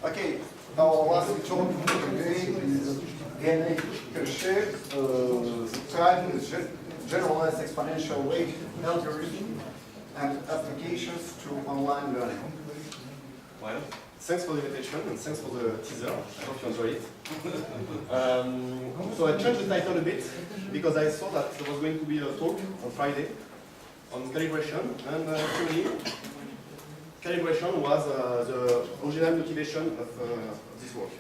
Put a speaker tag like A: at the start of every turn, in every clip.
A: Okay, our last talk today is DNA cache, generalized exponential weight algorithm, and applications to online learning.
B: Well, thanks for the invitation and thanks for the teaser. I hope you enjoy it. So I changed the title a bit because I saw that there was going to be a talk on Friday on calibration, and actually calibration was the original motivation of this work.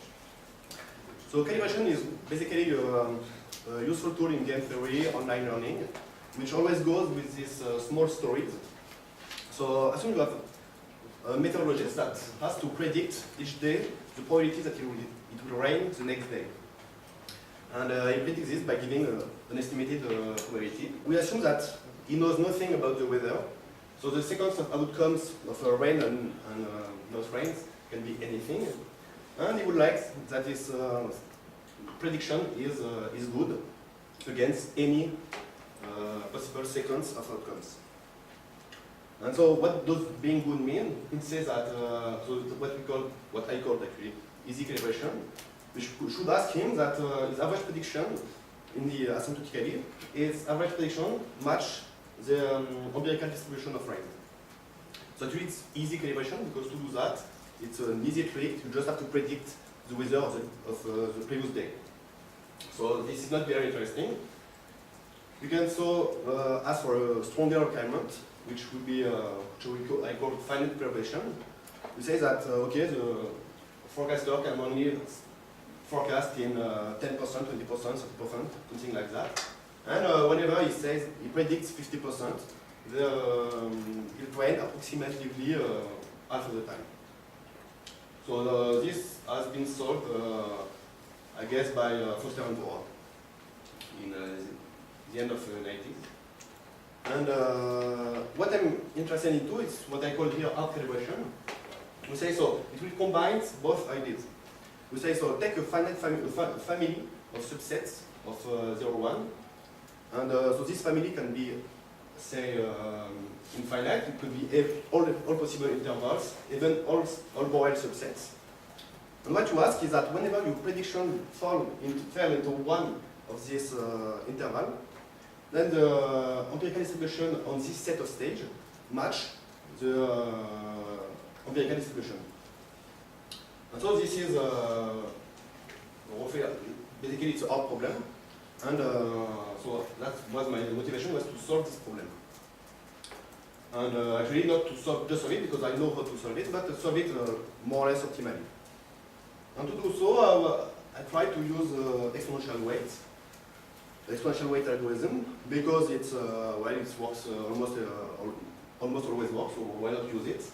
B: So calibration is basically a useful tool in game theory, online learning, which always goes with these small stories. So assume you have a meteorologist that has to predict each day the probability that it will rain the next day. And he predicts this by giving an estimated probability. We assume that he knows nothing about the weather, so the sequence of outcomes of rain and not rains can be anything. And he would like that this prediction is good against any possible sequence of outcomes. And so what does being good mean? It says that so what I call actually easy calibration, which should ask him that his average prediction in the asymptotically is average prediction match the empirical distribution of rain. So actually it's easy calibration because to do that it's an easy trick. You just have to predict the weather of the previous day. So this is not very interesting. You can also ask for a stronger requirement, which would be I call finite perturbation. We say that okay, the forecaster can only forecast in 10%, 20%, 30%, something like that. And whenever he says he predicts 50%, he'll rain approximately half of the time. So this has been solved, I guess, by Foster and Bohr in the end of the 90s. And what I'm interested into is what I call here art calibration. We say so, it will combine both ideas. We say so, take a finite family of subsets of 0, 1. And so this family can be, say, infinite. It could be all possible intervals, even all Borel subsets. And what you ask is that whenever your prediction fell into one of this interval, then the empirical distribution on this set of stage match the empirical distribution. And so this is basically it's a hard problem. And so that was my motivation, was to solve this problem. And actually not to solve it because I know how to solve it, but to solve it more or less optimally. And to do so, I try to use exponential weight. The exponential weight algorithm, because it's well, it works almost always works, so why not use it?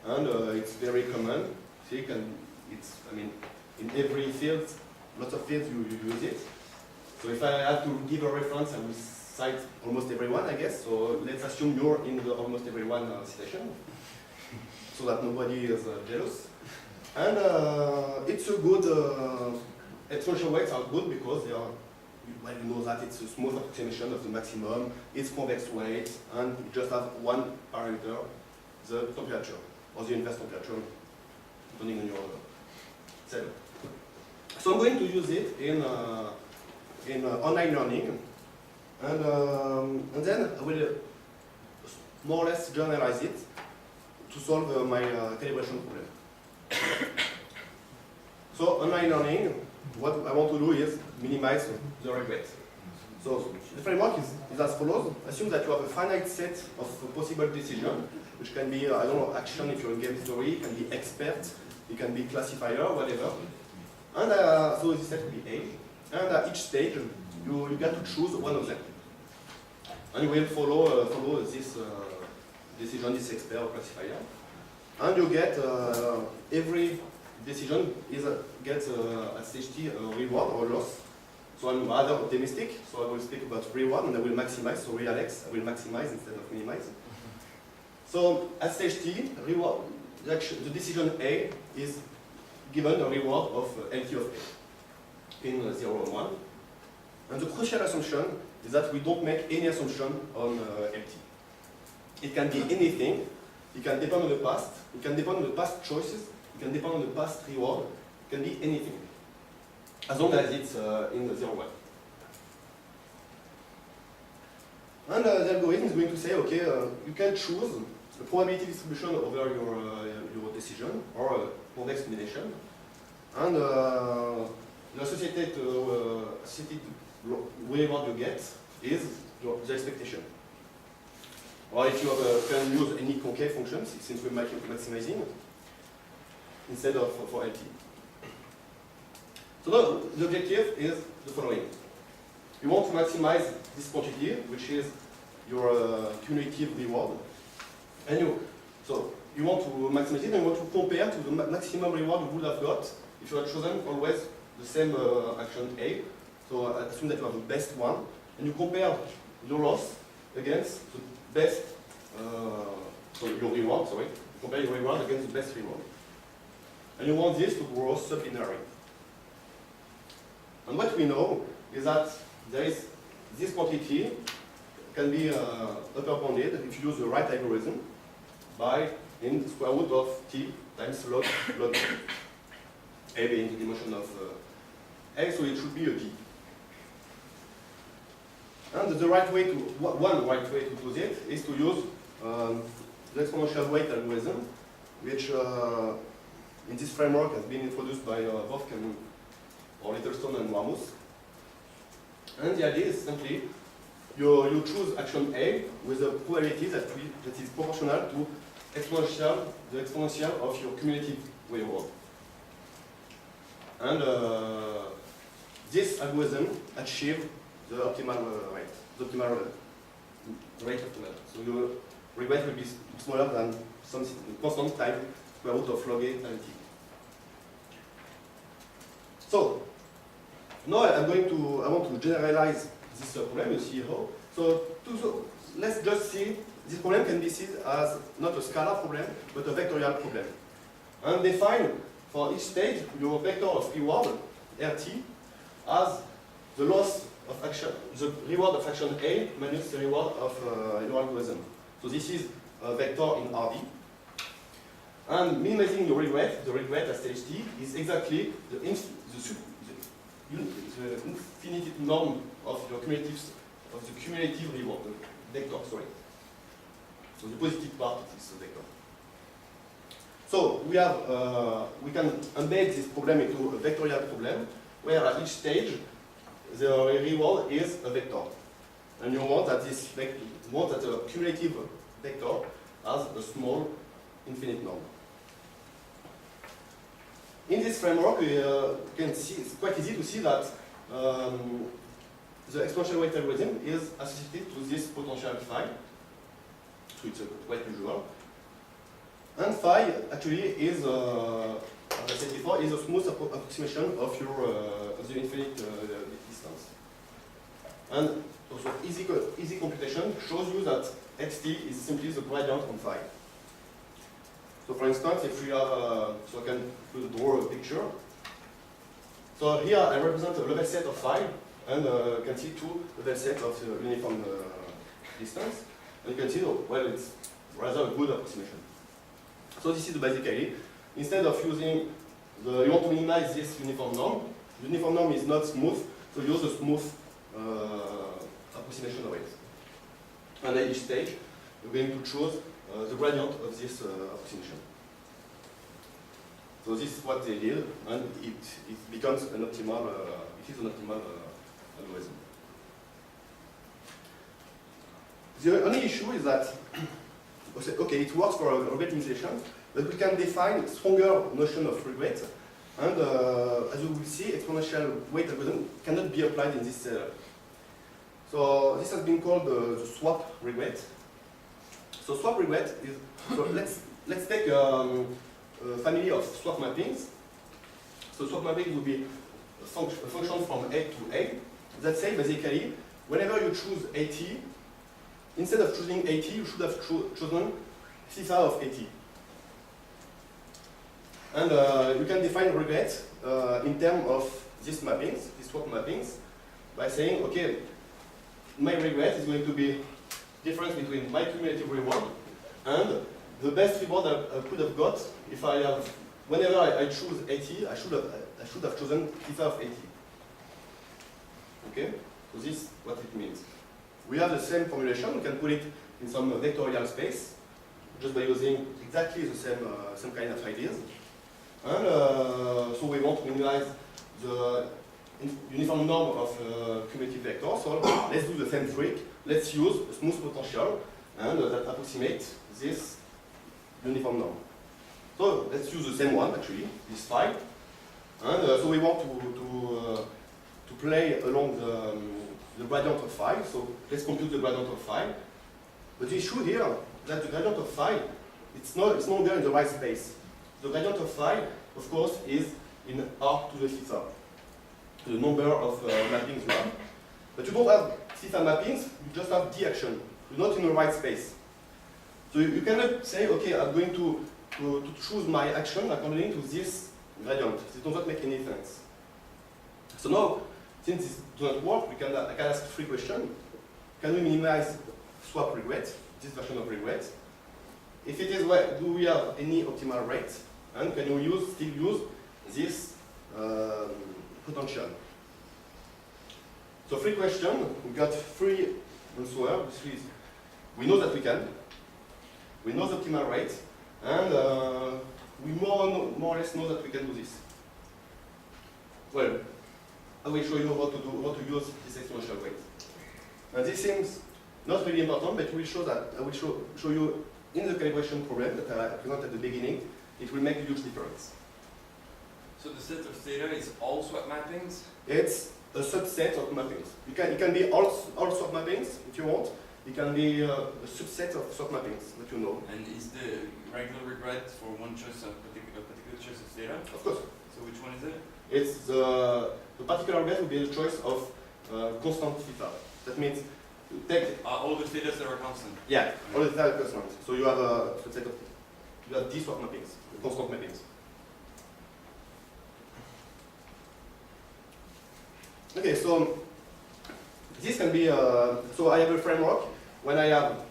B: And it's very common. See, I mean, in every field, lots of fields you use it. So if I have to give a reference, I will cite almost everyone, I guess. So let's assume you're in the almost everyone citation, so that nobody is jealous. And it's a good exponential weights are good because they are. Well, you know that it's a smooth approximation of the maximum, it's convex weight, and you just have one parameter, the temperature, or the inverse temperature, depending on your cell. So I'm going to use it in online learning, and then I will more or less generalize it to solve my calibration problem. So online learning, what I want to do is minimize the regret. So the framework is as follows. Assume that you have a finite set of possible decisions, which can be, I don't know, action if you're in game theory, it can be expert, it can be classifier, whatever. And so this set will be A. And at each stage, you get to choose one of them. And you will follow this decision, this expert or classifier. And you get every decision gets at stage T a reward or loss. So I'm rather optimistic, so I will speak about reward and I will maximize, so real X, I will maximize instead of minimize. So at stage T, reward, the decision A is given a reward of LT of A in 0 and 1. And the crucial assumption is that we don't make any assumption on LT. It can be anything, it can depend on the past, it can depend on the past choices, it can depend on the past reward, it can be anything, as long as it's in the 0, 1. And the algorithm is going to say, okay, you can choose the probability distribution over your decision, or a convex combination, and the associated reward you get is the expectation. Or if you can use any concave functions, since we're maximizing, instead of for LT. So now, the objective is the following. You want to maximize this quantity, which is your cumulative reward. And you want to maximize it, and you want to compare to the maximum reward you would have got if you had chosen always the same action A. So assume that you have the best one, and you compare your loss against the best, your reward, sorry. Compare your reward against the best reward. And you want this to grow sublinearly. And what we know is that there is this quantity can be upper bounded if you use the right algorithm by in square root of t times log a being the dimension of a, so it should be a t. And the right way to one right way to do it is to use the exponential weight algorithm, which in this framework has been introduced by Wolfgang or Littlestone and Warmuth. And the idea is simply you choose action A with a probability that is proportional to the exponential of your cumulative reward. And this algorithm achieves the optimal rate, the optimal rate of the level. So your regret will be smaller than some constant time square root of log A times t. So now I want to generalize this problem. You see how. So let's just see this problem can be seen as not a scalar problem but a vectorial problem. And define for each stage your vector of reward RT as the loss of action, the reward of action A minus the reward of your algorithm. So this is a vector in RD. And minimizing your regret, the regret at stage T is exactly the infinite norm of your cumulative reward, the vector, sorry. So the positive part of this vector. So we can embed this problem into a vectorial problem where at each stage the reward is a vector. And you want that the cumulative vector has a small infinite norm. In this framework, you can see it's quite easy to see that the exponential weight algorithm is associated to this potential phi. So it's quite usual. And phi actually is, as I said before, is a smooth approximation of the infinite distance. And also easy computation shows you that xt is simply the gradient on phi. So for instance, if we have, so I can draw a picture. So here I represent a level set of phi, and you can see two level sets of uniform distance. And you can see, well, it's rather a good approximation. So this is basically, instead of using you want to minimize this uniform norm. The uniform norm is not smooth, so use a smooth approximation of it. And at each stage, you're going to choose the gradient of this approximation. So this is what they did, and it becomes an optimal. It is an optimal algorithm. The only issue is that okay, it works for regretization, but we can define stronger notion of regret, and as you will see, exponential weight algorithm cannot be applied in this setup. So this has been called the swap regret. So swap regret is, so let's take a family of swap mappings. So swap mapping will be a function from A to A that say basically whenever you choose AT, instead of choosing AT, you should have chosen phi of AT. And you can define regret in terms of these mappings, these swap mappings, by saying, okay, my regret is going to be difference between my cumulative reward and the best reward I could have got if I have whenever I choose 80, I should have chosen theta of 80. Okay? So this is what it means. We have the same formulation, we can put it in some vectorial space, just by using exactly the same kind of ideas. And so we want to minimize the uniform norm of cumulative vectors. So let's do the same trick. Let's use a smooth potential and that approximates this uniform norm. So let's use the same one actually, this phi. And so we want to play along the gradient of phi. So let's compute the gradient of phi. But the issue here that the gradient of phi, it's no longer in the right space. The gradient of phi, of course, is in R to the theta, the number of mappings you have. But you don't have theta mappings, you just have d action. You're not in the right space. So you cannot say, okay, I'm going to choose my action according to this gradient. This does not make any sense. So now, since this does not work, I can ask three questions. Can we minimize swap regret, this version of regret? If it is, well, do we have any optimal rate? And can we still use this potential? So three questions, we got three answers. We know that we can. We know the optimal rate, and we more or less know that we can do this. Well, I will show you how to use this exponential rate. And this seems not really important, but I will show you in the calibration problem that I presented at the beginning. It will make a huge difference.
C: So the set of theta is all swap mappings?
B: It's a subset of mappings. It can be all swap mappings if you want. It can be a subset of swap mappings that you know.
C: And is the regular regret for one choice of particular choice of theta?
B: Of course.
C: So which one is it?
B: It's the particular regret will be the choice of constant theta. That means you take
C: All the thetas that are constant.
B: yeah, all the theta constant. So you have a subset of these swap mappings, constant mappings. Okay, so this can be, so I have a framework when I have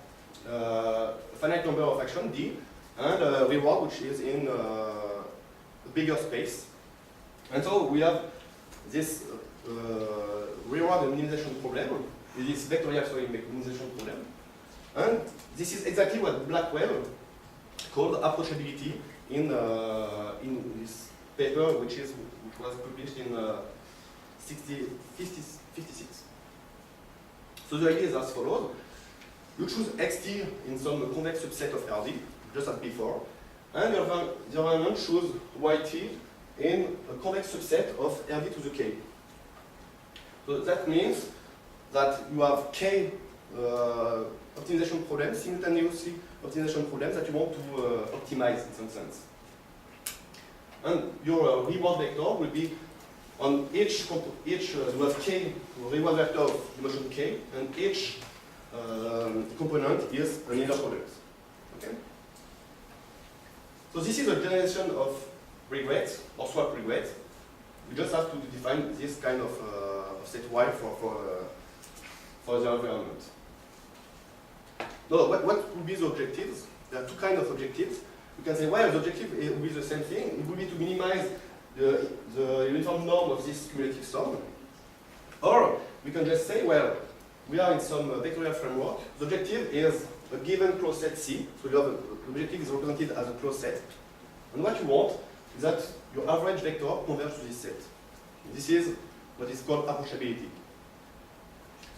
B: a finite number of action, D, and a reward which is in a bigger space. And so we have this reward minimization problem, this vectorial minimization problem. And this is exactly what Blackwell called approachability in this paper which was published in 56. So the idea is as follows. You choose xt in some convex subset of RD, just as before, and the environment choose yt in a convex subset of RD to the k. So that means that you have k optimization problems, simultaneously optimization problems that you want to optimize in some sense. And your reward vector will be on each you have k reward vector of dimension k, and each component is an inner product. Okay. So this is a generation of regret or swap regret. You just have to define this kind of set y for the environment. Now, what would be the objectives? There are two kinds of objectives. You can say, well, the objective will be the same thing. It will be to minimize the uniform norm of this cumulative sum. Or we can just say, well, we are in some vectorial framework. The objective is a given closed set C. So you have the objective is represented as a closed set. And what you want is that your average vector converges to this set. And this is what is called approachability.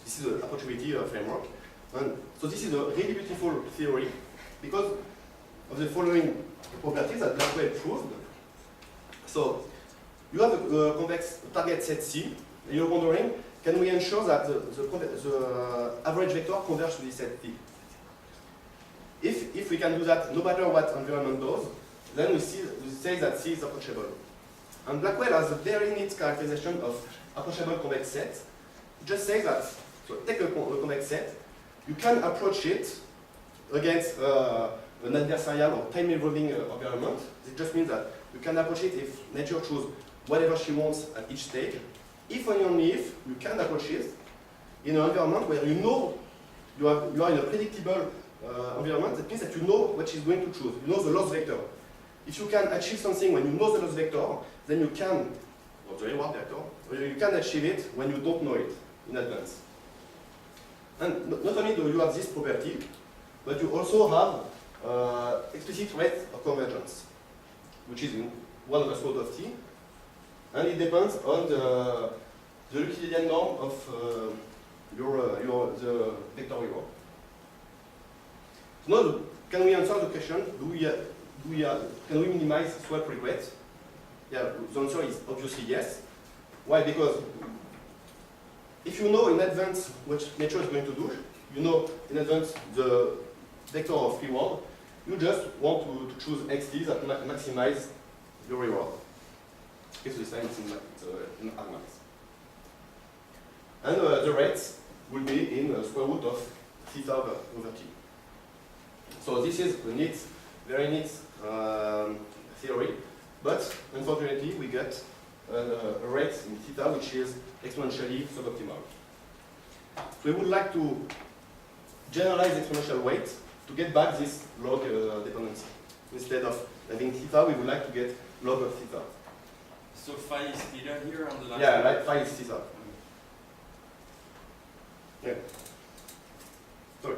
B: This is the approachability framework. And so this is a really beautiful theory because of the following properties that Blackwell proved. So you have a convex target set C, and you're wondering, can we ensure that the average vector converges to this set T? If we can do that, no matter what environment does, then we say that C is approachable. And Blackwell has a very neat characterization of approachable convex set. It just says that, so take a convex set, you can approach it against an adversarial or time-evolving environment. It just means that you can approach it if nature chooses whatever she wants at each stage. If and only if you can approach it in an environment where you know you are in a predictable environment, that means that you know what she's going to choose. You know the loss vector. if you can achieve something when you know the loss vector, then you can, or the reward vector, you can achieve it when you don't know it in advance. And not only do you have this property, but you also have explicit rate of convergence, which is in 1 over square root of t, and it depends on the Euclidean norm of the vector reward. So now, can we answer the question, can we minimize swap regrets? Yeah, the answer is obviously yes. Why? Because if you know in advance what nature is going to do, you know in advance the vector of reward, you just want to choose xt that maximize your reward. It's the same in argmax. And the rates will be in square root of theta over t. So this is a neat, very neat theory, but unfortunately we get a rate in theta which is exponentially suboptimal. So we would like to generalize exponential weight to get back this log dependency. Instead of having theta, we would like to get log of theta.
C: So phi is theta here on the last
B: Yeah,
C: one?
B: like phi is theta. Yeah. Sorry.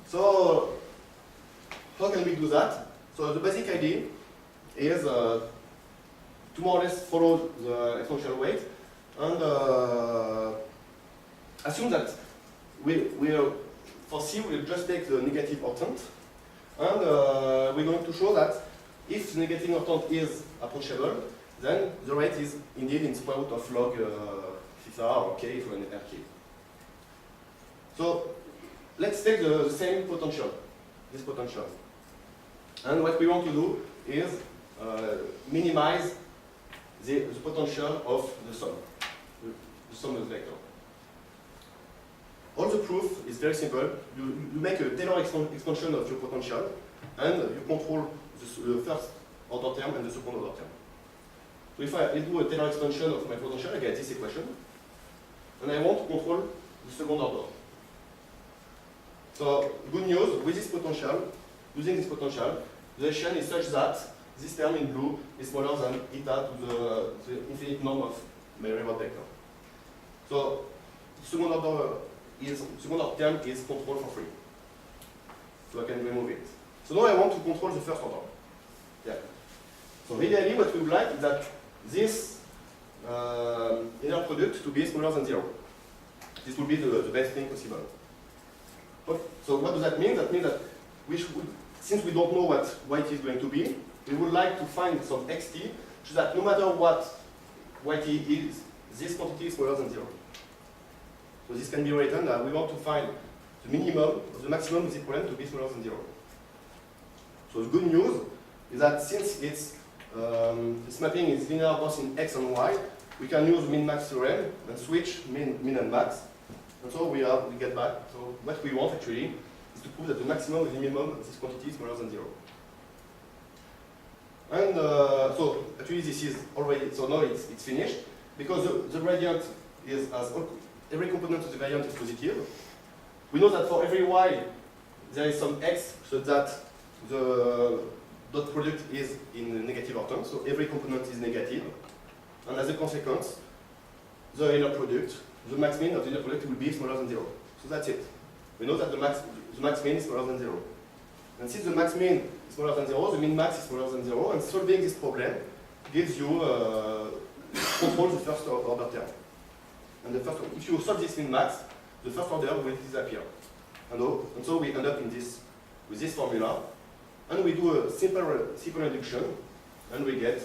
B: So, how can we do that? So the basic idea is to more or less follow the exponential weight and assume that for C we'll just take the negative octant, and we're going to show that if the negative octant is approachable, then the rate is indeed in square root of log theta or k for an RK. So let's take the same potential, this potential. And what we want to do is minimize the potential of the sum of the vector. All the proof is very simple. You make a Taylor expansion of your potential, and you control the first order term and the second order term. So if I do a Taylor expansion of my potential, I get this equation, and I want to control the second order. So good news, with this potential, using this potential, the equation is such that this term in blue is smaller than eta to the infinite norm of my reward vector. So the second order term is controlled for free. So I can remove it. So now I want to control the first order. Yeah. So ideally what we would like is that this inner product to be smaller than 0. This would be the best thing possible. So what does that mean? That means that we should, since we don't know what it is going to be, we would like to find some xt so that no matter what yt is, this quantity is smaller than 0. So this can be written that we want to find the minimum of the maximum of the problem to be smaller than 0. So the good news is that since this mapping is linear both in x and y, we can use min-max theorem and switch min and max. And so we get back. So what we want actually is to prove that the maximum and the minimum of this quantity is smaller than 0. And so actually this is already, so now it's finished, because the gradient is, as every component of the gradient is positive. We know that for every y there is some x so that the dot product is in negative octant, so every component is negative. And as a consequence, the inner product, the max min of the inner product will be smaller than 0. So that's it. We know that the max min is smaller than 0. And since the max min is smaller than 0, the min max is smaller than 0, and solving this problem gives you control the first order term. And if you solve this min max, the first order will disappear. And so we end up with this formula, and we do a simple reduction, and we get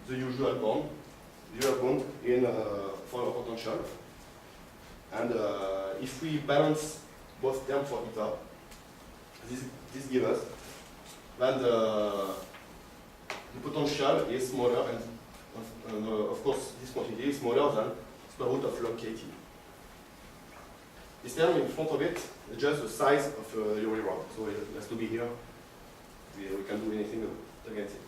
B: the usual bond in for our potential. And if we balance both terms for eta, this gives us that the potential is smaller, and of course this quantity is smaller than square root of log kt. This term in front of it is just the size of your reward, so it has to be here. We can do anything against it.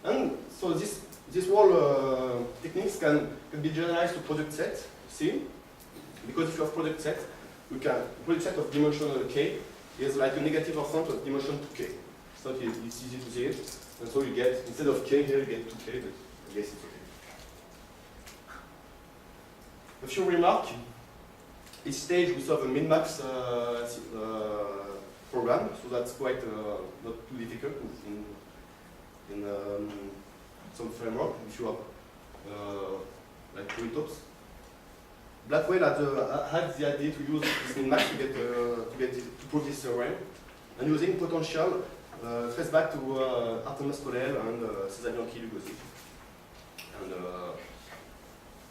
B: And so this whole techniques can be generalized to product set C, because if you have product set, product set of dimensional k, is like a negative of front of dimension 2k. It's not easy, it's easy to see it. And so you get, instead of k here, you get 2k, but I guess it's okay. A few remarks. Each stage we solve a min-max program, so that's quite not too difficult in some framework if you have like Turitops. Blackwell had the idea to use this min-max to prove this theorem, and using potential trace back to Artemis Colel and César Bianchi-Lugosi. And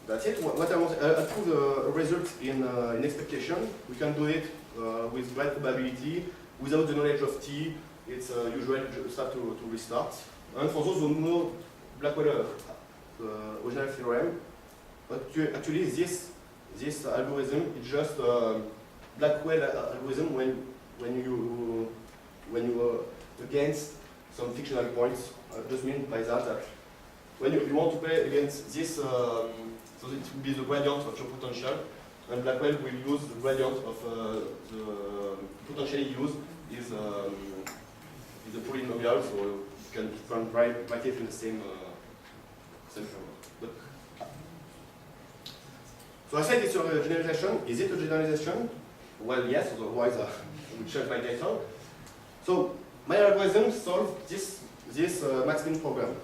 B: that's it. What I want, I prove a result in expectation. We can do it with great probability without the knowledge of T. It's usual to start to restart. And for those who know Blackwell original theorem, but actually this algorithm is just Blackwell algorithm when you against some fictional points. I just mean by that when you want to play against this, so it will be the gradient of your potential, and Blackwell will use the gradient of the potentially used is a polynomial, so you can write it in the same framework. But so I said it's a generalization. Is it a generalization? Well, yes. Otherwise, I would change my title. So my algorithm solves this max-min problem.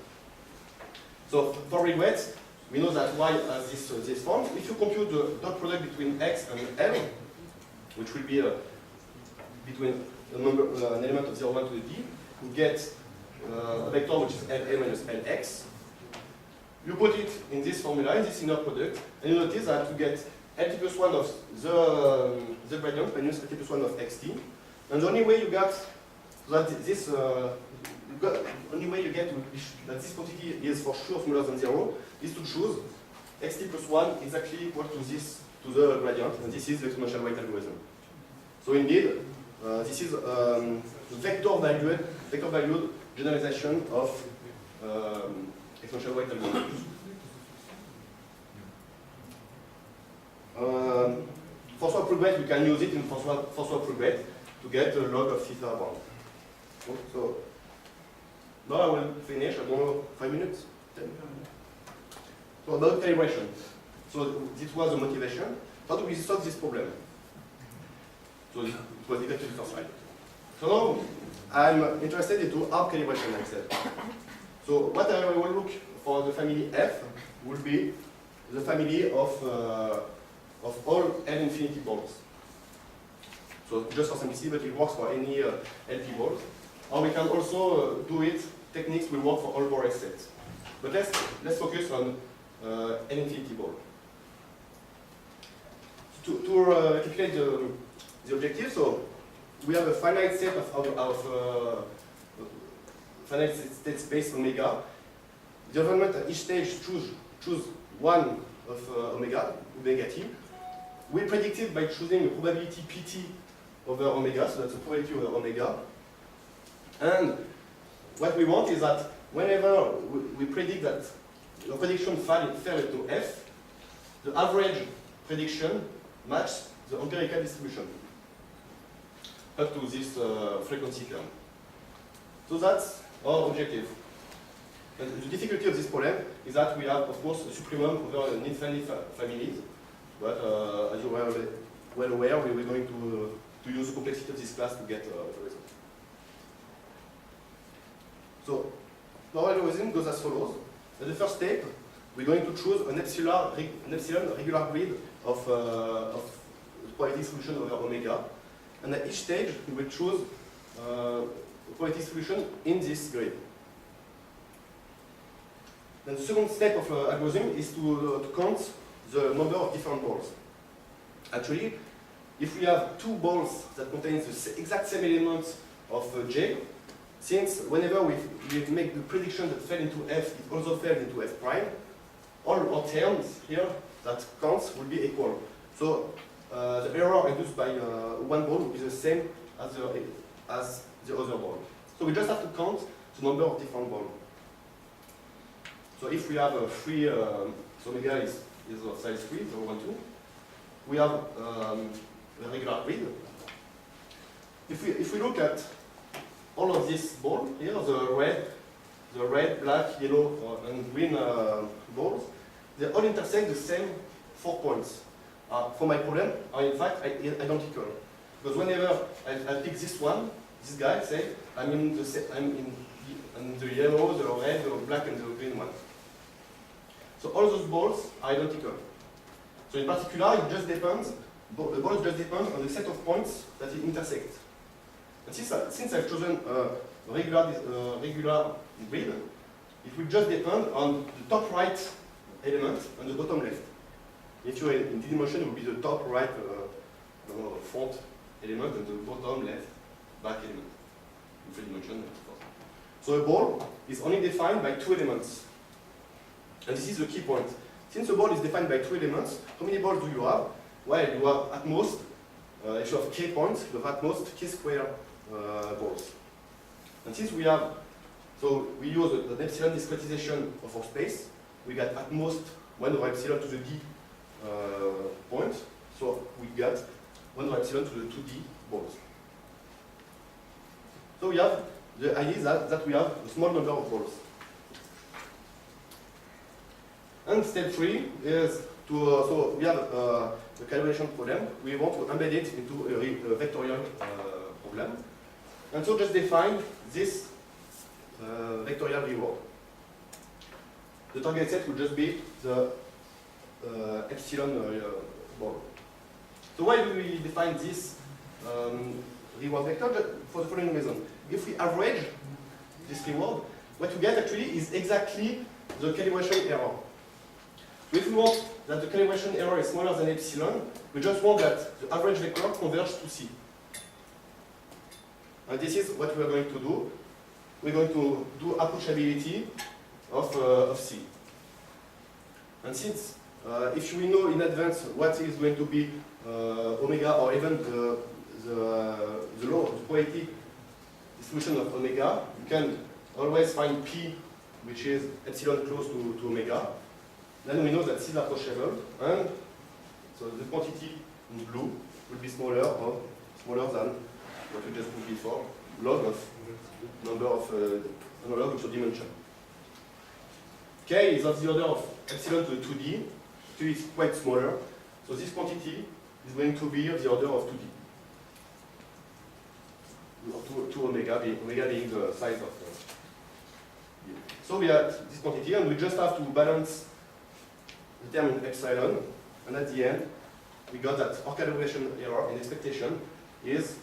B: So for regrets, we know that Y has this form. If you compute the dot product between X and L, which will be between an element of 0, 1 to the D, you get a vector which is LA minus LX. You put it in this formula, in this inner product, and you notice that you get LT plus 1 of the gradient minus LT plus 1 of XT. And the only way you get that this only way you get that this quantity is for sure smaller than 0 is to choose xt plus 1 exactly equal to this, to the gradient, and this is the exponential weight algorithm. So indeed, this is the vector valued generalization of exponential weight algorithm. François Progret, we can use it in François Progret to get a log of theta bound. So now I will finish, I don't know, 5 minutes? 10 minutes. So about calibration. So this was the motivation. How do we solve this problem? So it was exactly the first slide. So now I'm interested into hard calibration, I said. So what I will look for the family F will be the family of all L infinity balls. So just for simplicity, but it works for any LP balls. Or we can also do it, techniques will work for all Borel sets. But let's focus on L infinity ball. To calculate the objective, so we have a finite set of finite state space omega. The environment at each stage choose one of omega t. We predict it by choosing a probability pt over omega, so that's the probability over omega. And what we want is that whenever we predict that the prediction fell into F, the average prediction matches the empirical distribution up to this frequency term. So that's our objective. And the difficulty of this problem is that we have, of course, a supremum over an infinite families. But as you are well aware, we're going to use the complexity of this class to get the result. So our algorithm goes as follows. At the first step, we're going to choose an epsilon regular grid of probability solution over omega. And at each stage, we will choose a probability solution in this grid. Then the second step of algorithm is to count the number of different balls. Actually, if we have two balls that contain the exact same elements of J, since whenever we make the prediction that fell into F, it also fell into F prime, all our terms here that counts will be equal. So the error induced by one ball will be the same as the other ball. So we just have to count the number of different balls. So if we have a free, so omega is of size 3, 0, 1, 2, we have a regular grid. if we look at all of this ball here, the red, black, yellow, and green balls, they all intersect the same 4 points. For my problem, are in fact identical. Because whenever I pick this one, this guy say I'm in the yellow, the red, the black, and the green one. So all those balls are identical. So in particular, it just depends. The balls just depend on the set of points that it intersects. And since I've chosen a regular grid, it will just depend on the top right element and the bottom left. If you're in D-Motion, it will be the top right front element and the bottom left back element. In 3 dimension, so a ball is only defined by 2 elements. And this is the key point. Since a ball is defined by 2 elements, how many balls do you have? Well, you have at most, if you have k points, you have at most k square balls. And since we have, so we use an epsilon discretization of our space, we get at most 1 over epsilon to the d point, so we get 1 over epsilon to the 2d balls. So we have, the idea is that we have a small number of balls. And step 3 is to, so we have a calibration problem. We want to embed it into a vectorial problem. And so just define this vectorial reward. The target set will just be the epsilon ball. So why do we define this reward vector? For the following reason. If we average this reward, what you get actually is exactly the calibration error. So if we want that the calibration error is smaller than epsilon, we just want that the average vector converges to C. And this is what we are going to do. We're going to do approachability of C. And since if we know in advance what is going to be omega or even the law of the probability distribution of omega, you can always find P, which is epsilon close to omega. Then we know that C is approachable, and so the quantity in blue will be smaller or smaller than what we just put before, log of number of analog to dimension. K is of the order of epsilon to the 2d, so it's quite smaller, so this quantity is going to be of the order of 2d. 2 omega being the size of d. So we have this quantity, and we just have to balance the term in epsilon, and at the end, we got that our calibration error in expectation is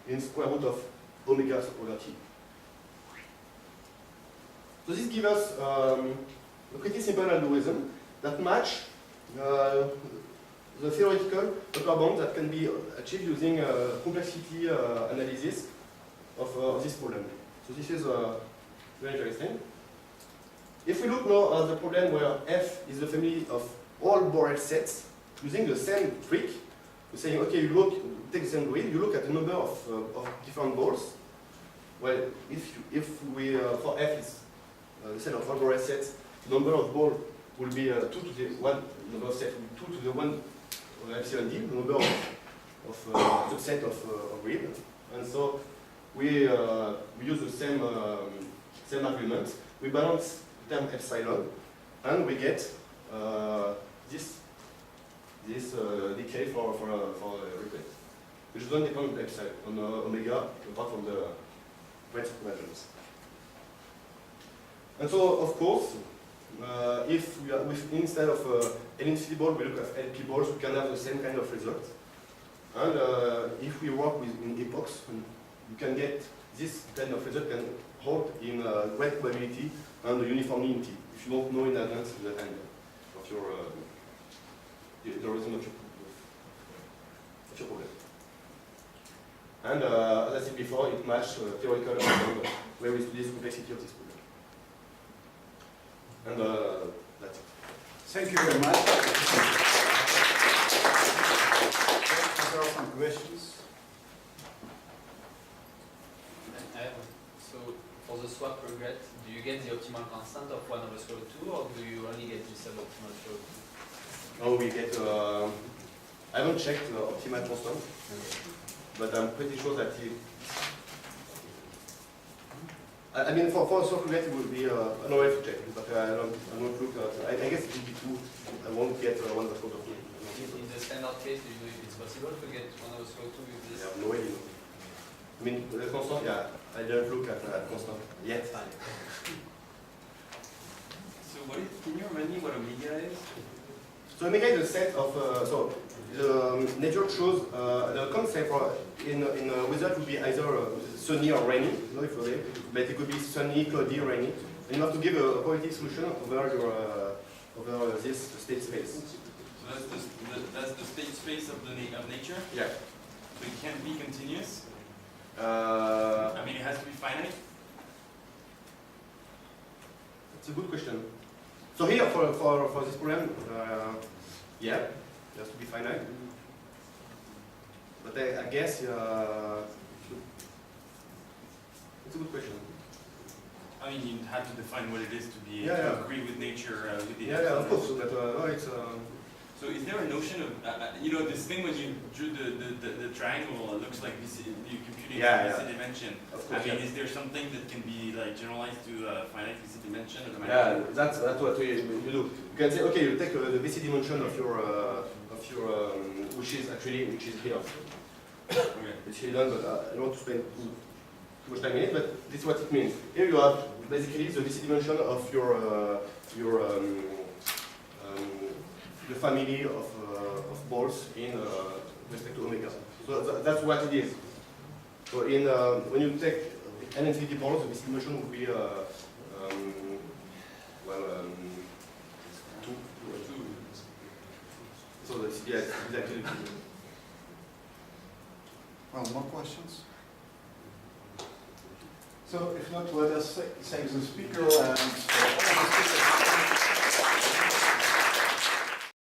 B: in square root of omega over t. So this gives us a pretty simple algorithm that match the theoretical upper bound that can be achieved using complexity analysis of this problem. So this is very interesting. If we look now at the problem where F is the family of all Borel sets, using the same trick, we're saying, okay, you take the same grid, you look at the number of different balls. Well, if we, for F is the set of all Borel sets, the number of balls will be 2 to the 1, number of sets will be 2 to the 1 epsilon d, the number of subset of grid. And so we use the same argument. We balance the term epsilon, and we get this decay for replay, which doesn't depend on epsilon, on omega, apart from the weights of convergence. And so, of course, if we are instead of LNC ball, we look at LP balls, we can have the same kind of result. And if we work in epochs, you can get this kind of result can hold in great probability and uniformly in T. If you don't know in advance the angle of your the reason of your problem. And as I said before, it matches theoretical problem where we study the complexity of this problem. And that's it.
A: Thank you very much. There are some questions.
D: So for the swap regret, do you get the optimal constant of 1 over square root 2, or do you only get the suboptimal square root 2?
B: Oh, we get, I haven't checked the optimal constant. but I'm pretty sure that I mean, for a soft regret, it would be an way to check, but I don't look. I guess it would be two. I won't get one of the photos.
D: In the standard case, do you know if it's possible to get one of those 2 with
B: I
D: this?
B: have no idea. I mean, the constant, yeah, I don't look at constant yet.
C: So can you remind me what Omega is?
B: So Omega is a set of, so the nature shows the concept for in a weather would be either sunny or rainy, you know, if you're there, but it could be sunny, cloudy, rainy. And you have to give a poetic solution over your over this state space.
C: So that's the state space of nature.
B: Yeah.
C: So it can't be continuous.
B: Uh,
C: I mean, it has to be finite.
B: It's a good question. So here for this program, yeah, it has to be finite. But I guess it's a good question.
C: I mean, you have to define what it is to be
B: Yeah,
C: to
B: yeah.
C: agree with nature. With the
B: Yeah, of course. But no, it's.
C: So is there a notion of you know, this thing when you drew the triangle, it looks like you're computing
B: Yeah,
C: VC
B: yeah.
C: dimension.
B: Of
C: I
B: course,
C: mean,
B: yeah.
C: is there something that can be like generalized to finite VC dimension? Or
B: Yeah, that's what you do. You can say, okay, you take the VC dimension of your which is here.
C: Okay.
B: It's hidden, but I don't want to spend too much time in it. But this is what it means. Here you have basically the VC dimension of the family of balls in respect to omega. So that's what it is. So in when you take n infinity balls, the VC dimension would be 2. So that's, yeah, it's exactly.
A: Well, more questions? So if not, let us thank the speaker and